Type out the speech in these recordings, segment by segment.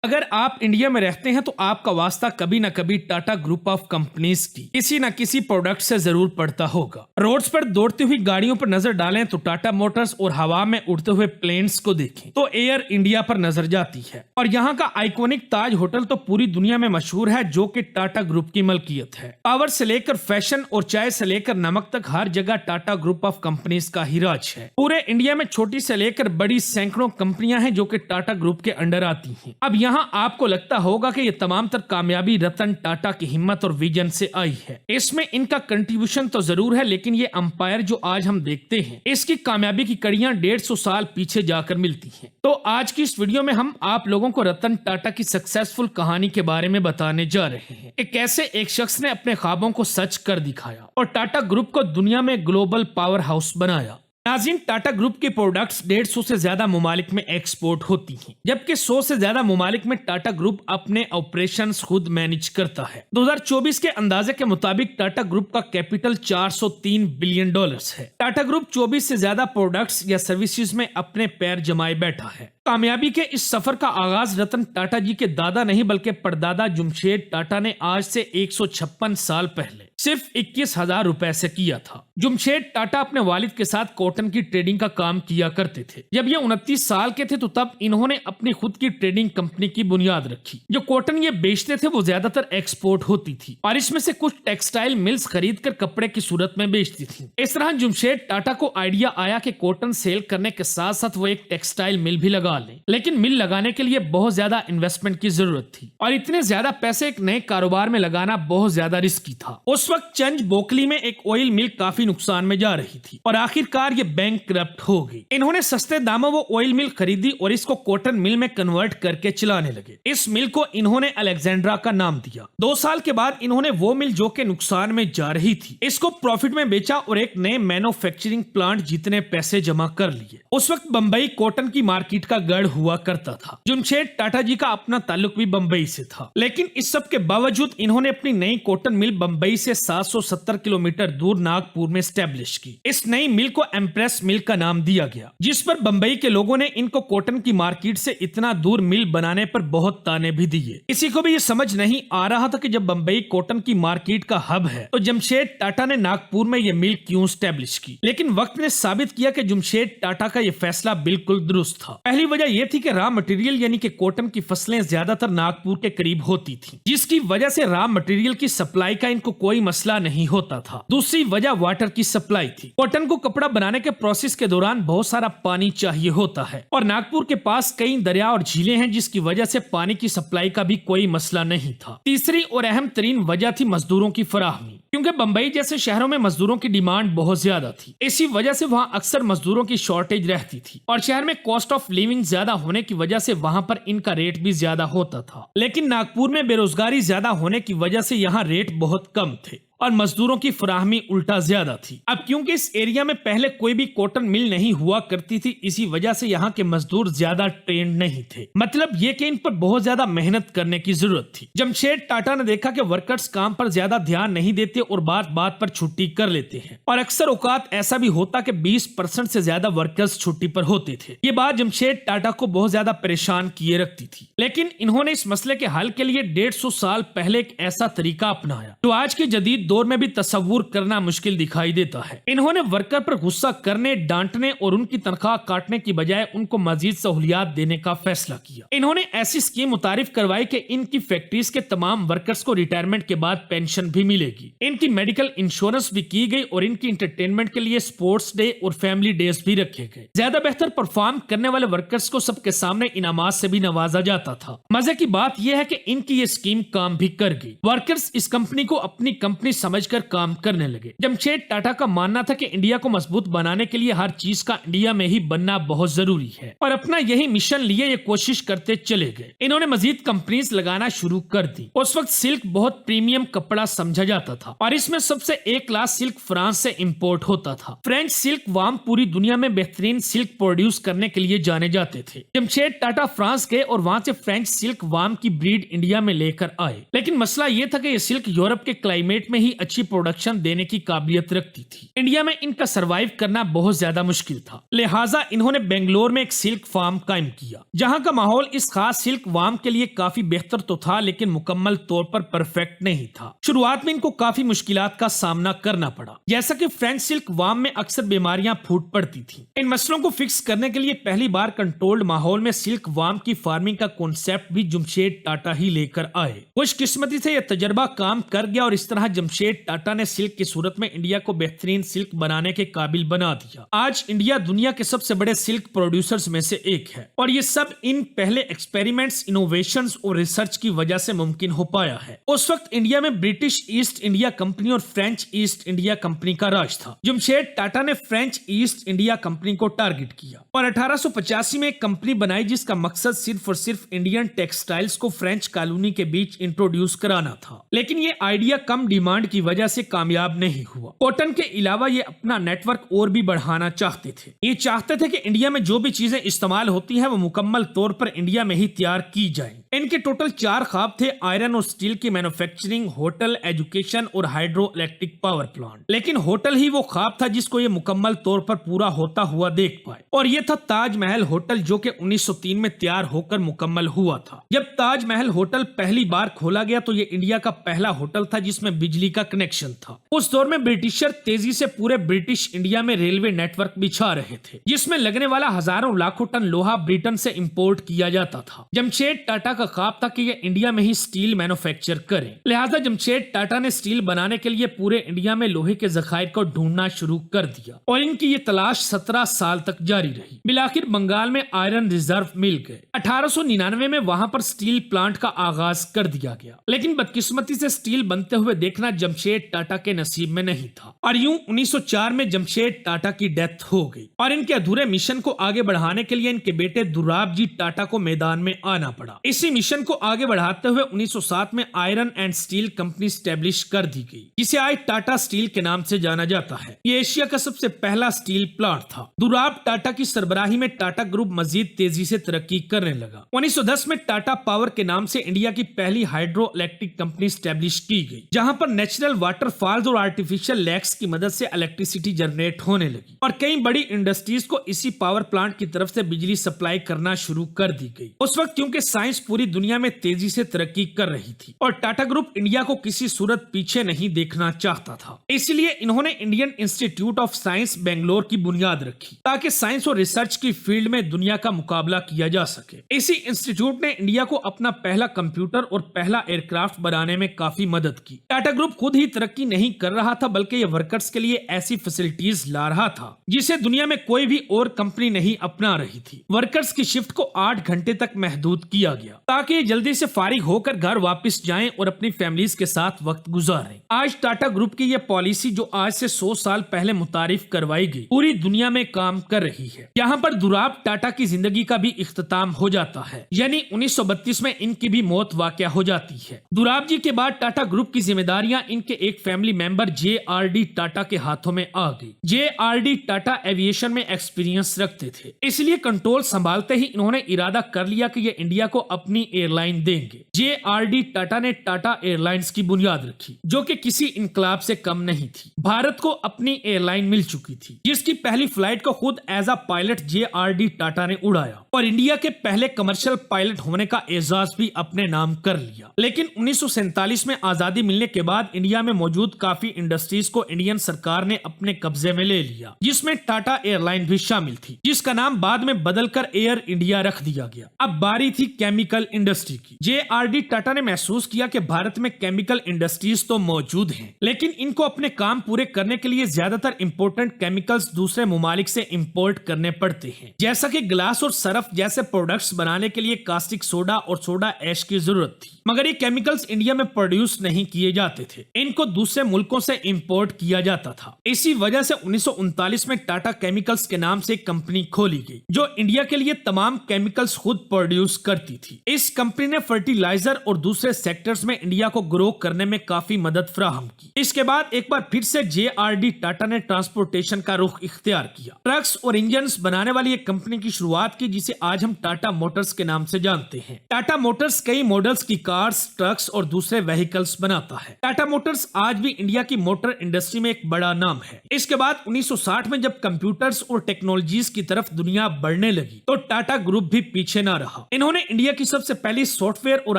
अगर आप इंडिया में रहते हैं तो आपका वास्ता कभी न कभी टाटा ग्रुप ऑफ कंपनीज की किसी न किसी प्रोडक्ट से जरूर पड़ता होगा। रोड्स पर दौड़ती हुई गाड़ियों पर नजर डालें तो टाटा मोटर्स और हवा में उड़ते हुए प्लेन्स को देखें तो एयर इंडिया पर नजर जाती है। और यहाँ का आइकॉनिक ताज होटल तो पूरी दुनिया में मशहूर है, जो कि टाटा ग्रुप की मलकियत है। पावर से लेकर फैशन और चाय से लेकर नमक तक हर जगह टाटा ग्रुप ऑफ कंपनीज का ही राज है। पूरे इंडिया में छोटी से लेकर बड़ी सैकड़ों कंपनियां हैं जो कि टाटा ग्रुप के अंडर आती हैं। अब यहाँ आपको लगता होगा कि ये तमाम तर कामयाबी रतन टाटा की हिम्मत और विजन से आई है। इसमें इनका कंट्रीब्यूशन तो जरूर है, लेकिन ये अंपायर जो आज हम देखते हैं इसकी कामयाबी की कड़ियां 150 साल पीछे जाकर मिलती हैं। तो आज की इस वीडियो में हम आप लोगों को रतन टाटा की सक्सेसफुल कहानी के बारे में बताने जा रहे हैं कि कैसे एक शख्स ने अपने ख्वाबों को सच कर दिखाया और टाटा ग्रुप को दुनिया में ग्लोबल पावर हाउस बनाया। नाज़रीन, टाटा ग्रुप के प्रोडक्ट्स 150 से ज्यादा ममालिक में एक्सपोर्ट होती हैं, जबकि 100 से ज्यादा ममालिक में टाटा ग्रुप अपने ऑपरेशंस खुद मैनेज करता है। 2024 के अंदाजे के मुताबिक टाटा ग्रुप का कैपिटल $403 बिलियन है। टाटा ग्रुप 24 से ज्यादा प्रोडक्ट्स या सर्विसेज में अपने पैर जमाए बैठा है। कामयाबी के इस सफर का आगाज रतन टाटा जी के दादा नहीं बल्कि परदादा जमशेद टाटा ने आज से 156 साल पहले सिर्फ 21,000 रुपए से किया था। जमशेद टाटा अपने वालिद के साथ कॉटन की ट्रेडिंग का काम किया करते थे। जब ये 29 साल के थे तो तब इन्होंने अपनी खुद की ट्रेडिंग कंपनी की बुनियाद रखी। जो कॉटन ये बेचते थे वो ज्यादातर एक्सपोर्ट होती थी और इसमें से कुछ टेक्सटाइल मिल्स खरीद कर कपड़े की सूरत में बेचती थी। इस तरह जमशेद टाटा को आइडिया आया कि कॉटन सेल करने के साथ साथ वो एक टेक्सटाइल मिल भी लगा लें, लेकिन मिल लगाने के लिए बहुत ज्यादा इन्वेस्टमेंट की जरूरत थी और इतने ज्यादा पैसे एक नए कारोबार में लगाना बहुत ज्यादा रिस्की था। उस वक्त चंज बोकली में एक ऑयल मिल काफी नुकसान में जा रही थी और आखिरकार ये बैंकक्रप्ट हो गई। इन्होंने सस्ते दामों वो ऑयल मिल खरीदी और इसको कॉटन मिल में कन्वर्ट करके चलाने लगे। इस मिल को इन्होंने अलेक्जेंड्रा का नाम दिया। 2 साल के बाद इन्होंने वो मिल जो के नुकसान में जा रही थी इसको प्रॉफिट में बेचा और एक नए मैन्युफैक्चरिंग प्लांट जितने पैसे जमा कर लिए। उस वक्त बंबई कॉटन की मार्केट का गढ़ हुआ करता था। जमशेद टाटा जी का अपना ताल्लुक भी बंबई से था, लेकिन इस सब के बावजूद इन्होंने अपनी नई कॉटन मिल बंबई से 770 किलोमीटर दूर नागपुर में स्टैब्लिश की। इस नई मिल को एम्प्रेस मिल का नाम दिया गया, जिस पर बंबई के लोगों ने इनको कॉटन की मार्केट से इतना दूर मिल बनाने पर बहुत ताने भी दिए। किसी को भी ये समझ नहीं आ रहा था कि जब बंबई कॉटन की मार्केट का हब है तो जमशेद टाटा ने नागपुर में ये मिल क्यों स्टैब्लिश की। लेकिन वक्त ने साबित किया कि जमशेद टाटा का ये फैसला बिल्कुल दुरुस्त था। पहली वजह यह थी कि रॉ मटेरियल यानी कि कॉटन की फसलें ज्यादातर नागपुर के करीब होती थी, जिसकी वजह से रॉ मटेरियल की सप्लाई का इनको कोई मसला नहीं होता था। दूसरी वजह वाटर की सप्लाई थी। कॉटन को कपड़ा बनाने के प्रोसेस के दौरान बहुत सारा पानी चाहिए होता है और नागपुर के पास कई दरिया और झीलें हैं, जिसकी वजह से पानी की सप्लाई का भी कोई मसला नहीं था। तीसरी और अहम तरीन वजह थी मजदूरों की फराहमी, क्योंकि बंबई जैसे शहरों में मजदूरों की डिमांड बहुत ज्यादा थी। इसी वजह से वहाँ अक्सर मजदूरों की शॉर्टेज रहती थी और शहर में कॉस्ट ऑफ लिविंग ज्यादा होने की वजह से वहाँ पर इनका रेट भी ज्यादा होता था। लेकिन नागपुर में बेरोजगारी ज्यादा होने की वजह से यहाँ रेट बहुत कम थे और मजदूरों की फराहमी उल्टा ज्यादा थी। अब क्योंकि इस एरिया में पहले कोई भी कॉटन मिल नहीं हुआ करती थी, इसी वजह से यहाँ के मजदूर ज्यादा ट्रेंड नहीं थे। मतलब ये कि इन पर बहुत ज्यादा मेहनत करने की जरूरत थी। जमशेद टाटा ने देखा कि वर्कर्स काम पर ज्यादा ध्यान नहीं देते और बात बात पर छुट्टी कर लेते हैं और अक्सर औकात ऐसा भी होता कि 20% से ज्यादा वर्कर्स छुट्टी पर होते थे। ये बात जमशेद टाटा को बहुत ज्यादा परेशान किए रखती थी, लेकिन इन्होंने इस मसले के हल के लिए 150 साल पहले एक ऐसा तरीका अपनाया जो आज के जदीद दौर में भी तस्वुर करना मुश्किल दिखाई देता है। इन्होंने वर्कर पर गुस्सा करने, डांटने और उनकी तनख्वाह काटने की बजाय उनको मजीद सहूलियात देने का फैसला किया। इन्होंने ऐसी स्कीम मुतारिफ करवाई कि इनकी फैक्ट्रीज के तमाम वर्कर्स को रिटायरमेंट के बाद पेंशन भी मिलेगी। इनकी मेडिकल इंश्योरेंस भी की गई और इनकी इंटरटेनमेंट के लिए स्पोर्ट्स डे और फैमिली डेज भी रखे गए। ज्यादा बेहतर परफॉर्म करने वाले वर्कर्स को सबके सामने इनामात से भी नवाजा जाता था। मजे की बात यह है कि इनकी ये स्कीम काम भी कर गई। वर्कर्स इस कंपनी को अपनी कंपनी समझकर काम करने लगे। जमशेद टाटा का मानना था कि इंडिया को मजबूत बनाने के लिए हर चीज का इंडिया में ही बनना बहुत जरूरी है और अपना यही मिशन लिए ये कोशिश करते चले गए। इन्होंने मजीद कंपनीज लगाना शुरू कर दी। उस वक्त सिल्क बहुत प्रीमियम कपड़ा समझा जाता था और इसमें सबसे ए क्लास सिल्क फ्रांस से इंपोर्ट होता था। फ्रेंच सिल्क वार्म पूरी दुनिया में बेहतरीन सिल्क प्रोड्यूस करने के लिए जाने जाते थे। जमशेद टाटा फ्रांस गए और वहां से फ्रेंच सिल्क वार्म की ब्रीड इंडिया में लेकर आए, लेकिन मसला ये था कि ये सिल्क यूरोप के क्लाइमेट में ही ही अच्छी प्रोडक्शन देने की काबिलियत रखती थी। इंडिया में इनका सरवाइव करना बहुत ज्यादा मुश्किल था, लिहाजा इन्होंने बेंगलोर में एक सिल्क फार्म कायम किया, जहां का माहौल इस खास सिल्क वार्म के लिए काफी बेहतर तो था, लेकिन मुकम्मल तौर पर परफेक्ट नहीं था। शुरुआत में इनको काफी मुश्किलात का सामना करना पड़ा, जैसा कि फ्रेंच सिल्क वार्म में अक्सर बीमारियां फूट पड़ती थी। इन मसलों को फिक्स करने के लिए पहली बार कंट्रोल्ड माहौल में सिल्क वार्म की फार्मिंग का कॉन्सेप्ट भी जमशेद टाटा ही लेकर आए। खुशकिस्मती से यह तजर्बा काम कर गया और इस तरह जमशेद टाटा ने सिल्क की सूरत में इंडिया को बेहतरीन सिल्क बनाने के काबिल बना दिया। आज इंडिया दुनिया के सबसे बड़े सिल्क प्रोड्यूसर्स में से एक है और ये सब इन पहले एक्सपेरिमेंट्स, इनोवेशंस और रिसर्च की वजह से मुमकिन हो पाया है। उस वक्त इंडिया में ब्रिटिश ईस्ट इंडिया कंपनी और फ्रेंच ईस्ट इंडिया कंपनी का राज था। जमशेद टाटा ने फ्रेंच ईस्ट इंडिया कंपनी को टारगेट किया और 1885 में एक कंपनी बनाई जिसका मकसद सिर्फ और सिर्फ इंडियन टेक्सटाइल्स को फ्रेंच कॉलोनी के बीच इंट्रोड्यूस कराना था, लेकिन ये आइडिया कम डिमांड की वजह से कामयाब नहीं हुआ। कॉटन के अलावा ये अपना नेटवर्क और भी बढ़ाना चाहते थे। ये चाहते थे कि इंडिया में जो भी चीजें इस्तेमाल होती हैं वो मुकम्मल तौर पर इंडिया में ही तैयार की जाएं। इनके टोटल 4 ख्वाब थे: आयरन और स्टील की मैन्युफैक्चरिंग, होटल, एजुकेशन और हाइड्रो इलेक्ट्रिक पावर प्लांट। लेकिन होटल ही वो ख्वाब था जिसको ये मुकम्मल तौर पर पूरा होता हुआ देख पाए, और ये था ताजमहल होटल, जो कि 1903 में तैयार होकर मुकम्मल हुआ था। जब ताजमहल होटल पहली बार खोला गया तो ये इंडिया का पहला होटल था जिसमें बिजली का कनेक्शन था। उस दौर में ब्रिटिशर तेजी से पूरे ब्रिटिश इंडिया में रेलवे नेटवर्क बिछा रहे थे, जिसमें लगने वाला हजारों लाखों टन लोहा ब्रिटेन से इंपोर्ट किया जाता था। जमशेद टाटा का ख्वाब था कि ये इंडिया में ही स्टील मैन्युफैक्चर करें, लिहाजा जमशेद टाटा ने स्टील बनाने के लिए पूरे इंडिया में लोहे के जखायर को ढूंढना शुरू कर दिया और इनकी ये तलाश 17 साल तक जारी रही। बिलाखिर बंगाल में आयरन रिजर्व मिल गए। 1899 में वहां पर स्टील प्लांट का आगाज कर दिया गया, लेकिन बदकिस्मती से स्टील बनते हुए देखना जमशेद टाटा के नसीब में नहीं था और यूं 1904 में जमशेद टाटा की डेथ हो गई और इनके अधूरे मिशन को आगे बढ़ाने के लिए इनके बेटे दुर्राब जी टाटा को मैदान में आना पड़ा। इसी मिशन को आगे बढ़ाते हुए 1907 में iron and steel company establish कर दी गई, जिसे आज टाटा स्टील के नाम से जाना जाता है। ये एशिया का सबसे पहला स्टील प्लांट था। दुर्राब टाटा की सरबराही में टाटा ग्रुप मजीद तेजी से तरक्की करने लगा। 1910 में टाटा पावर के नाम से इंडिया की पहली हाइड्रो इलेक्ट्रिक कंपनी स्टैब्लिश की गई, जहां पर नेचुरल वाटरफॉल्स और आर्टिफिशियल लेक्स की मदद से इलेक्ट्रिसिटी जनरेट होने लगी और कई बड़ी इंडस्ट्रीज को इसी पावर प्लांट की तरफ से बिजली सप्लाई करना शुरू कर दी गई। उस वक्त क्योंकि साइंस पूरी दुनिया में तेजी से तरक्की कर रही थी और टाटा ग्रुप इंडिया को किसी सूरत पीछे नहीं देखना चाहता था, इसलिए इन्होंने Indian institute of science Bangalore की बुनियाद रखी ताकि साइंस और रिसर्च की फील्ड में दुनिया का मुकाबला किया जा सके। इसी इंस्टीट्यूट ने इंडिया को अपना पहला कंप्यूटर और पहला एयरक्राफ्ट बनाने में काफी मदद की। टाटा ग्रुप खुद ही तरक्की नहीं कर रहा था, बल्कि ये वर्कर्स के लिए ऐसी फैसिलिटीज ला रहा था जिसे दुनिया में कोई भी और कंपनी नहीं अपना रही थी। वर्कर्स की शिफ्ट को 8 घंटे तक महदूद किया गया ताकि ये जल्दी से फारिग होकर घर वापस जाएं और अपनी फैमिलीज के साथ वक्त गुजारें। आज टाटा ग्रुप की यह पॉलिसी, जो आज से 100 साल पहले मुतारिफ करवाई गई, पूरी दुनिया में काम कर रही है। यहाँ पर दुर्राब टाटा की जिंदगी का भी इख्तिताम हो जाता है, यानी 1932 में इनकी भी मौत वाक़या हो जाती है। दुर्राब जी के बाद टाटा ग्रुप की जिम्मेदारियां इनके एक फैमिली मेंबर JRD टाटा के हाथों में आ गई। JRD टाटा एविएशन में एक्सपीरियंस रखते थे, इसलिए कंट्रोल संभालते ही इन्होंने इरादा कर लिया कि ये इंडिया को अपनी एयरलाइन देंगे। JRD टाटा ने टाटा एयरलाइंस की बुनियाद रखी, जो कि किसी इनकलाब से कम नहीं थी। भारत को अपनी एयरलाइन मिल चुकी थी, जिसकी पहली फ्लाइट को खुद as a pilot JRD Tata ने उड़ाया और इंडिया के पहले कमर्शियल पायलट होने का एजाज भी अपने नाम कर लिया। लेकिन 1947 में आजादी मिलने के बाद इंडिया में मौजूद काफी इंडस्ट्रीज को इंडियन सरकार ने अपने कब्जे में ले लिया, जिसमें टाटा एयरलाइन भी शामिल थी, जिसका नाम बाद में बदलकर एयर इंडिया रख दिया गया। अब बारी थी केमिकल इंडस्ट्री की। JRD टाटा ने महसूस किया कि भारत में केमिकल इंडस्ट्रीज तो मौजूद हैं, लेकिन इनको अपने काम पूरे करने के लिए ज्यादातर इंपोर्टेंट केमिकल्स दूसरे मुमालिक से इंपोर्ट करने पड़ते हैं, जैसा कि ग्लास और सरफ जैसे प्रोडक्ट्स बनाने के लिए कास्टिक सोडा और सोडा ऐश की जरूरत थी, मगर ये केमिकल्स इंडिया में प्रोड्यूस नहीं किए जाते थे, इनको दूसरे मुल्कों से इंपोर्ट किया जाता था। इसी वजह से 1939 में टाटा केमिकल्स के नाम से एक कंपनी खोली गई, जो इंडिया के लिए तमाम केमिकल्स खुद प्रोड्यूस करती थी। इस कंपनी ने फर्टिलाइजर और दूसरे सेक्टर्स में इंडिया को ग्रो करने में काफी मदद फराहम की। इसके बाद एक बार फिर से JRD टाटा ने ट्रांसपोर्टेशन का रुख इख्तियार किया। ट्रक्स और इंजन बनाने वाली एक कंपनी की शुरुआत की, जिसे आज हम टाटा मोटर्स के नाम से जानते हैं। टाटा मोटर्स कई मॉडल्स की कार्स, ट्रक्स और दूसरे व्हीकल्स बनाता है। टाटा मोटर्स आज भी इंडिया की मोटर इंडस्ट्री में एक बड़ा नाम है। इसके बाद 1960 में जब कंप्यूटर्स और टेक्नोलॉजीज की तरफ दुनिया बढ़ने लगी तो टाटा ग्रुप भी पीछे ना रहा। इन्होंने इंडिया की सबसे पहली सॉफ्टवेयर और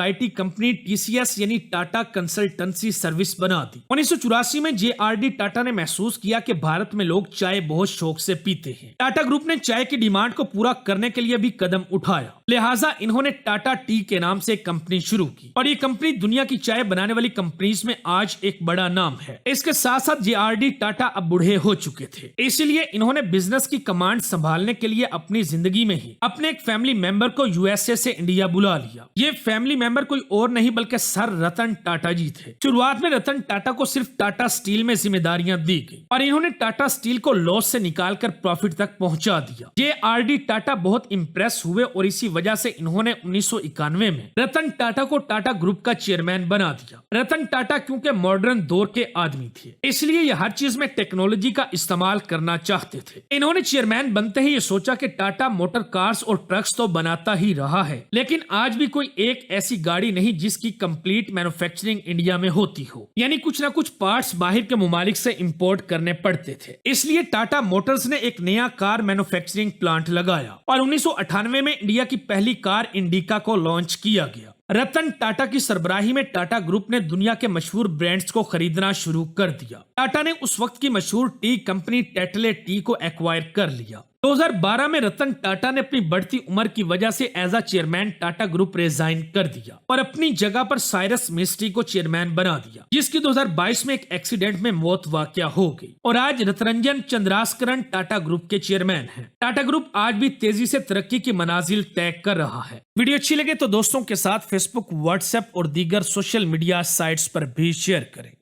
आईटी कंपनी टीसीएस यानी टाटा कंसल्टेंसी सर्विस बना दी। 1984 में जेआरडी टाटा ने महसूस किया कि भारत में लोग चाय बहुत शौक से पीते हैं। टाटा ग्रुप ने चाय की डिमांड को पूरा करने के लिए भी कदम उठाया, लिहाजा इन्होंने टाटा टी के नाम से एक कंपनी शुरू की और ये कंपनी दुनिया की चाय बनाने वाली कंपनीज में आज एक बड़ा नाम है। इसके साथ साथ जेआरडी टाटा अब बूढ़े हो चुके थे, इसलिए इन्होंने बिजनेस की कमांड संभालने के लिए अपनी जिंदगी में ही अपने एक फैमिली मेंबर को यूएसए से इंडिया बुला लिया। ये फैमिली मेंबर कोई और नहीं बल्कि सर रतन टाटा जी थे। शुरुआत में रतन टाटा को सिर्फ टाटा स्टील में जिम्मेदारियां दी गई और इन्होंने टाटा स्टील को लॉस से निकालकर प्रॉफिट तक पहुंचा दिया। जेआरडी टाटा बहुत इंप्रेस हुए और इसी वजह से इन्होंने 1991 में रतन टाटा को टाटा ग्रुप का चेयरमैन बना दिया। रतन टाटा क्योंकि मॉडर्न दौर के आदमी थे, इसलिए ये हर चीज में टेक्नोलॉजी का इस्तेमाल करना चाहते थे। इन्होंने चेयरमैन बनते ही ये सोचा कि टाटा मोटर कार्स और ट्रक्स तो बनाता ही रहा है, लेकिन आज भी कोई एक ऐसी गाड़ी नहीं जिसकी कंप्लीट मैन्युफैक्चरिंग इंडिया में होती हो, यानी कुछ ना कुछ पार्ट्स बाहर के मुमालिक से इंपोर्ट करने पड़ते थे। इसलिए टाटा मोटर्स ने एक नया कार मैन्युफैक्चरिंग प्लांट लगाया और 1998 में इंडिया की पहली कार इंडिका को लॉन्च किया गया। रतन टाटा की सरबराही में टाटा ग्रुप ने दुनिया के मशहूर ब्रांड्स को खरीदना शुरू कर दिया। टाटा ने उस वक्त की मशहूर टी कंपनी टेटले टी को एक्वायर कर लिया। 2012 में रतन टाटा ने अपनी बढ़ती उम्र की वजह से as a chairman Tata group resign कर दिया और अपनी जगह पर साइरस मिस्ट्री को चेयरमैन बना दिया, जिसकी 2022 में एक एक्सीडेंट में मौत वाकया हो गई और आज रतरंजन चंद्रास्करन टाटा ग्रुप के चेयरमैन हैं। टाटा ग्रुप आज भी तेजी से तरक्की की मनाजिल तय कर रहा है। वीडियो अच्छी लगे तो दोस्तों के साथ फेसबुक, व्हाट्सएप और दीगर सोशल मीडिया साइट्स पर भी शेयर करें।